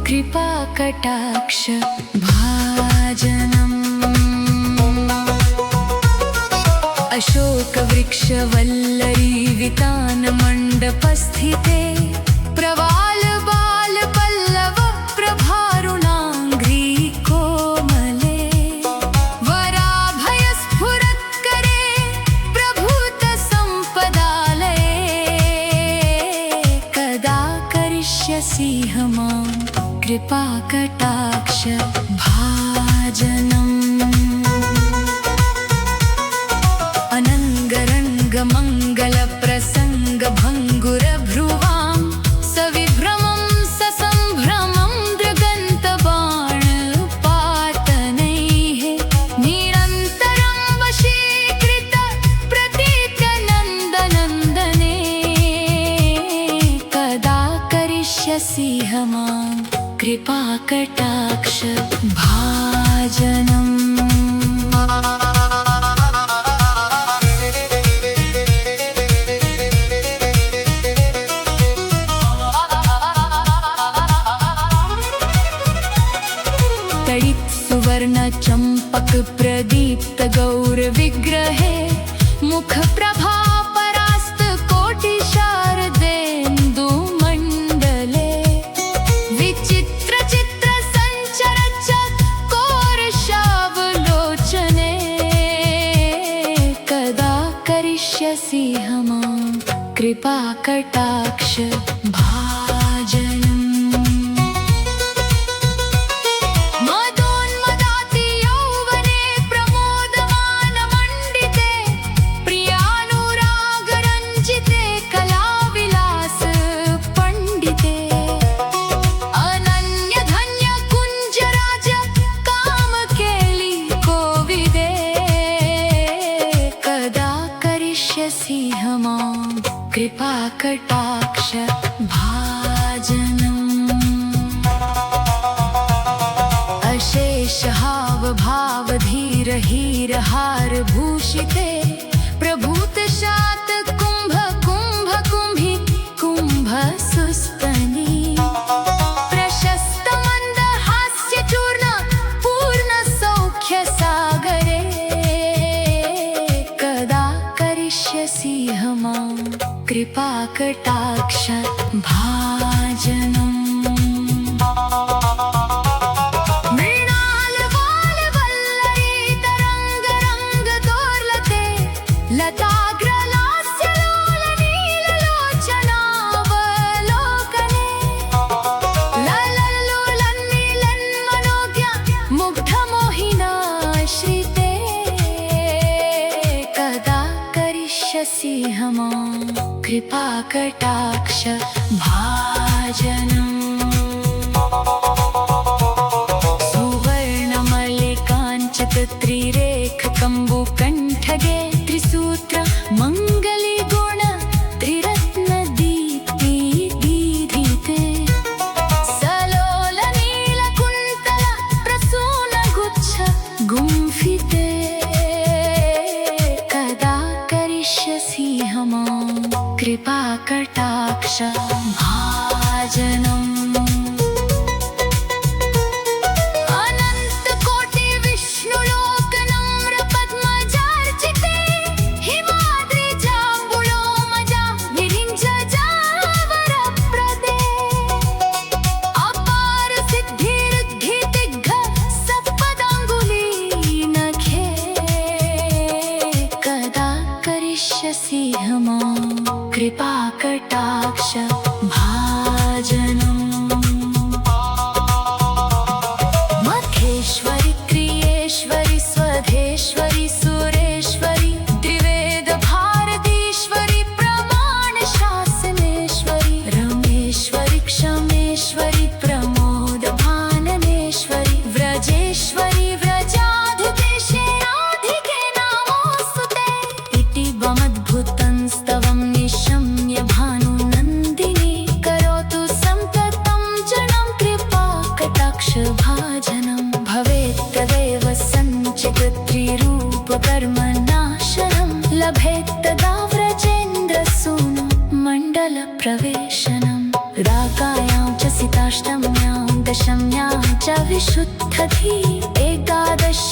कृपा कटाक्ष भाजनम् अशोकवृक्षवल्लरी वितान मण्डपस्थिते प्रवाल बाल पल्लव प्रभारुणाङ्घ्रि कोमले वराभयस्फुरत्करे प्रभूत सम्पदालये कदा करिष्यसि मां कृपा कटाक्ष भाजनम् अनङ्गरङ्गमङ्गलप्रसङ्गभङ्गुरभ्रुवां सविभ्रमं ससम्भ्रमं दृगन्तबाणपातनैः निरन्तरं वशीकृत प्रतीकनन्दनन्दने कदा करिष्यसि मां कृपा कटाक्ष भाजनम् सुवर्ण चंपक प्रदीप्त गौर विग्रहे मुख प्रभा परास्त कोटि शारदेन्दु मंडले विचित्र चित्र संचर चकोर शावलोचने कदा करिष्यसि मां कृपा कटाक्ष भाजनम् कृपा कटाक्ष भाजनम् अशेष हाव भाव धीर हीर हार भूषिते प्रभूत शात कुंभ कुंभ कुंभी कुंभ सुस्तनी प्रशस्त मंद हास्य चूर्ण पूर्ण सौख्य सागरे कदा करिष्यसि मां कृपा कटाक्ष भाजनम् मृणाल बाल वल्लरी तरंग रंग दोर्लते लताग्र लास्य लोल नील लोचनावलोकने ललल्लुलन्नीलन् मनोज्ञ मुग्ध मोहिनाश्रिते कदा करिष्यसि मां कृपा कटाक्ष भाजनम् सुवर्णमल्लिकाञ्चित त्रिरेख कम्बुकण्ठगे त्रिसूत्र मङ्गली गुण त्रिरत्न दीप्ति दीधिते सलोल नील कुन्तल प्रसून गुच्छ गुम्फिते कदा करिष्यसि मां कृपा कटाक्ष भाजनम् परमेश्वरि प्रमोदभाननेश्वरि व्रजेश्वरि व्रजाधिदेशे राधिके नमोऽस्तुते इति बमद्भुतं स्तवं निशम्य भानुनन्दिनी करोतु सम्ततं जनं कृपाकटाक्षभाजनं भवेत् तदेव सञ्चितत्रिरूपकर्मनाशनं लभेत् तदा व्रजेन्द्रसूनु मण्डलप्रवेशनम् रागायां च सिताष्टम्यां दशम्यां च विशुद्धधी एकादश